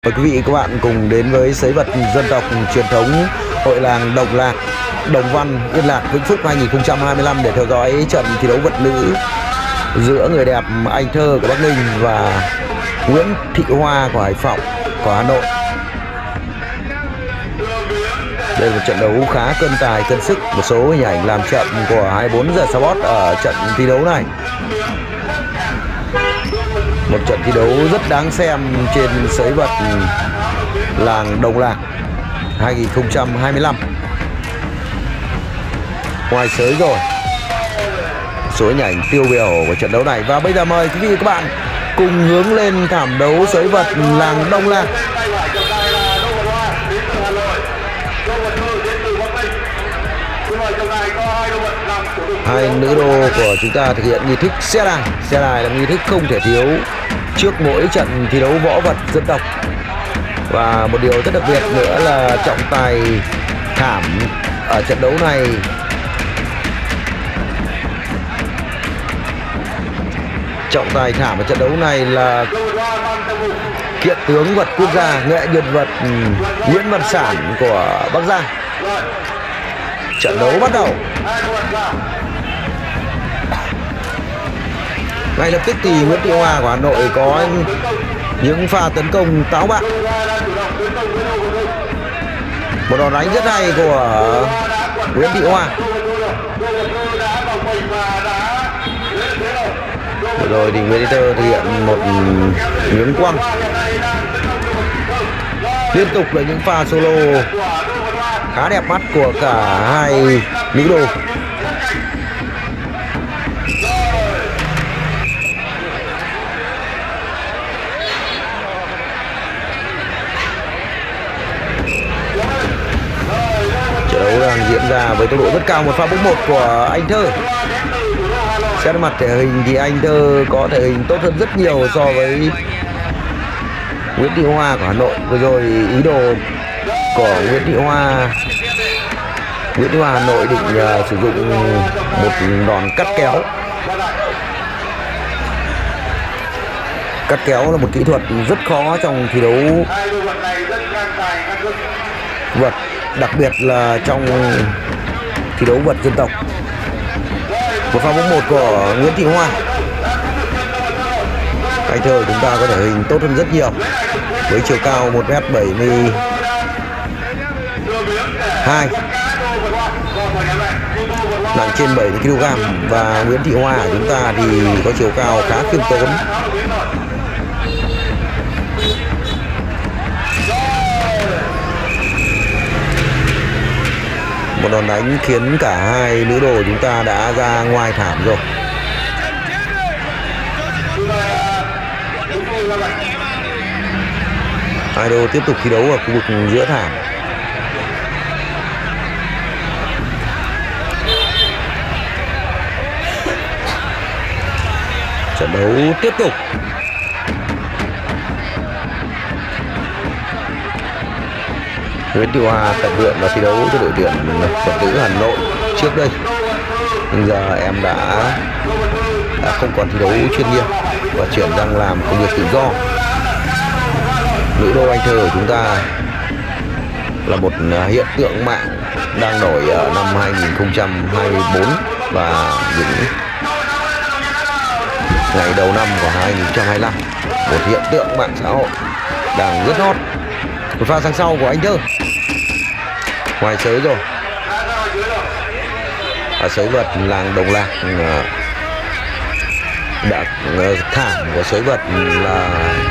Mời quý vị các bạn cùng đến với sới vật dân tộc truyền thống hội làng Đồng Lạc, Đồng Văn, Yên Lạc, Vĩnh Phúc 2025 để theo dõi trận thi đấu vật nữ giữa người đẹp Anh Thơ của Bắc Ninh và Nguyễn Thị Hoa của Hải Phòng, của Hà Nội. Đây là một trận đấu khá cân tài cân sức, một số hình ảnh làm chậm của 24 giờ Sport ở trận thi đấu này. Một trận thi đấu rất đáng xem trên sới vật làng Đồng Lạc 2025. Ngoài sới rồi, số hình ảnh tiêu biểu của trận đấu này. Và bây giờ mời quý vị và các bạn cùng hướng lên thảm đấu sới vật làng Đồng Lạc. Hai nữ đô của chúng ta thực hiện nghi thức xe đài. Xe đài là nghi thức không thể thiếu trước mỗi trận thi đấu võ vật dân tộc. Và một điều rất đặc biệt nữa là trọng tài thảm ở trận đấu này là kiện tướng vật quốc gia, nghệ nhân vật Nguyễn Văn Sản của Bắc Giang. Trận đấu bắt đầu. Ngay lập tức thì Nguyễn Thị Hoa của Hà Nội có những pha tấn công táo bạo. Một đòn đánh rất hay của Nguyễn Thị Hoa. Rồi thì Nguyễn Thị Thơ thực hiện một nhướng quăng. Liên tục là những pha solo khá đẹp mắt của cả hai nữ đô. Trận đấu đang diễn ra với tốc độ rất cao. Một pha bóng một của Anh Thơ. Xét mặt thể hình thì Anh Thơ có thể hình tốt hơn rất nhiều so với Nguyễn Thị Hoa của Hà Nội. Vừa rồi ý đồ của Nguyễn Thị Hoa Hà Nội định sử dụng một đòn cắt kéo. Cắt kéo là một kỹ thuật rất khó trong thi đấu vật, đặc biệt là trong thi đấu vật dân tộc. Một pha bóng một của Nguyễn Thị Hoa. Anh Thơ chúng ta có thể hình tốt hơn rất nhiều với chiều cao 1m72, nặng trên 70kg, và Nguyễn Thị Hoa của chúng ta thì có chiều cao khá khiêm tốn. Một đòn đánh khiến cả hai nữ đồ chúng ta đã ra ngoài thảm rồi. Hai đô tiếp tục thi đấu ở khu vực giữa thảm. Trận đấu tiếp tục. Nguyễn Thị Hoa tập luyện và thi đấu cho đội tuyển vật nữ Hà Nội trước đây, nhưng giờ em đã không còn thi đấu chuyên nghiệp và chuyển sang làm công việc tự do. Nữ đô Anh Thơ của chúng ta là một hiện tượng mạng đang nổi ở năm 2024 và những ngày đầu năm của 2025. Một hiện tượng mạng xã hội đang rất hot. Một pha sang sau của Anh Thơ. Ngoài sới rồi. Ở sới vật làng Đồng Lạc đã thảm của sới vật là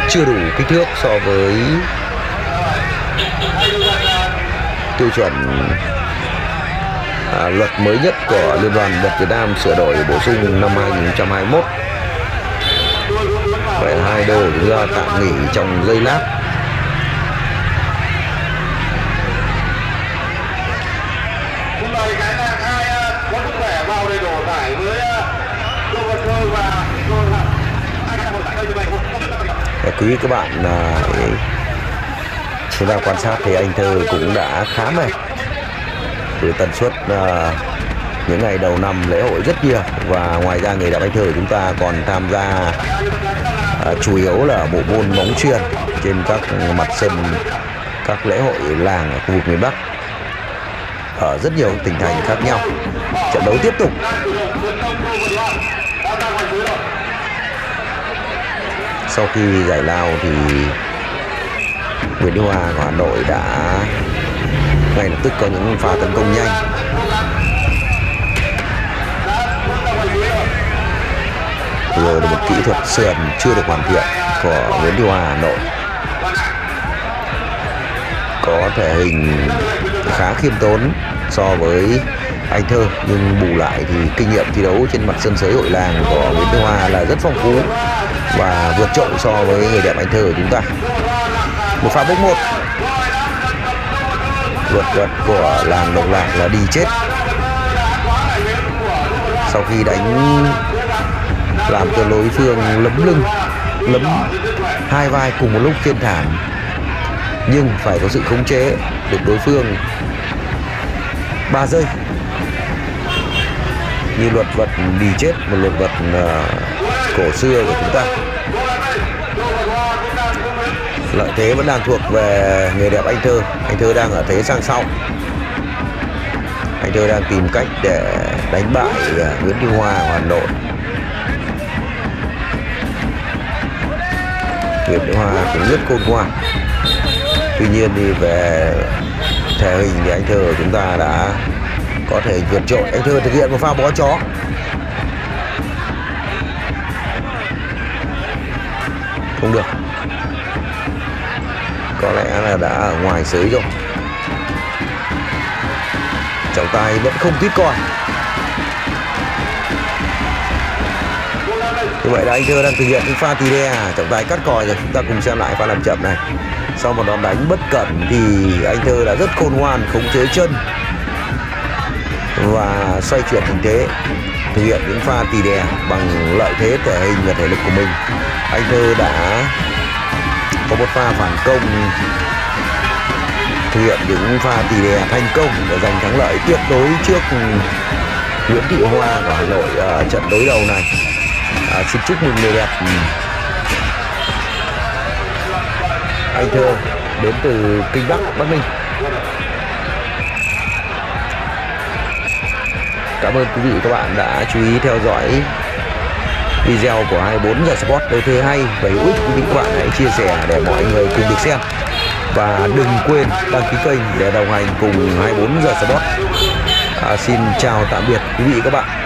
chưa đủ kích thước so với tiêu chuẩn luật mới nhất của Liên đoàn vật Việt Nam sửa đổi bổ sung năm 2021. Vậy hai đô chúng ta tạm nghỉ trong giây lát. Quý vị các bạn chúng ta quan sát thì Anh Thơ cũng đã khá mệt với tần suất những ngày đầu năm lễ hội rất nhiều. Và ngoài ra người đẹp Anh Thơ chúng ta còn tham gia chủ yếu là bộ môn bóng chuyền trên các mặt sân các lễ hội làng ở khu vực miền Bắc ở rất nhiều tỉnh thành khác nhau. Trận đấu tiếp tục. Sau khi giải lao thì Nguyễn Đức Hòa của Hà Nội đã ngay lập tức có những pha tấn công nhanh. Rồi một kỹ thuật sườn chưa được hoàn thiện của Nguyễn Đức Hòa Hà Nội, có thể hình khá khiêm tốn so với Anh Thơ, nhưng bù lại thì kinh nghiệm thi đấu trên mặt sân sới hội làng của Nguyễn Đức Hòa là rất phong phú và vượt trội so với người đẹp Anh Thơ của chúng ta. Một pha bốc một luật của làng Đồng Lạc là đi chết sau khi đánh làm cho đối phương lấm lưng, lấm hai vai cùng một lúc trên thảm, nhưng phải có sự khống chế được đối phương 3 giây. Như luật vật đi chết, một luật vật cổ xưa của chúng ta. Lợi thế vẫn đang thuộc về người đẹp Anh Thơ. Anh Thơ đang ở thế sang sau. Anh Thơ đang tìm cách để đánh bại Nguyễn Đức Hòa của Hà Nội. Nguyễn Đức Hòa cũng rất khôn ngoan. Tuy nhiên thì về thể hình thì Anh Thơ của chúng ta đã có thể vượt trội. Anh Thơ thực hiện một pha bó chó. Không được. Có lẽ là đã ở ngoài sới rồi. Trọng tài vẫn không tuyết còi. Như vậy là Anh Thơ đang thực hiện những pha tì đè. Trọng tài cắt còi rồi. Chúng ta cùng xem lại pha làm chậm này. Sau một đòn đánh bất cẩn thì Anh Thơ đã rất khôn ngoan khống chế chân và xoay chuyển tình thế, thực hiện những pha tì đè bằng lợi thế thể hình và thể lực của mình. Anh Thơ đã có một pha phản công, thực hiện những pha tì đè thành công để giành thắng lợi tuyệt đối trước Nguyễn Thị Hoa của Hà Nội ở trận đối đầu này. Xin chúc mừng người đẹp Anh Thơ đến từ Kinh Bắc, Bắc Ninh. Cảm ơn quý vị và các bạn đã chú ý theo dõi video của 24 giờ Sport. Nếu thấy hay và hữu ích, quý vị và các bạn hãy chia sẻ để mọi người cùng được xem. Và đừng quên đăng ký kênh để đồng hành cùng 24 giờ Sport. Xin chào tạm biệt quý vị và các bạn.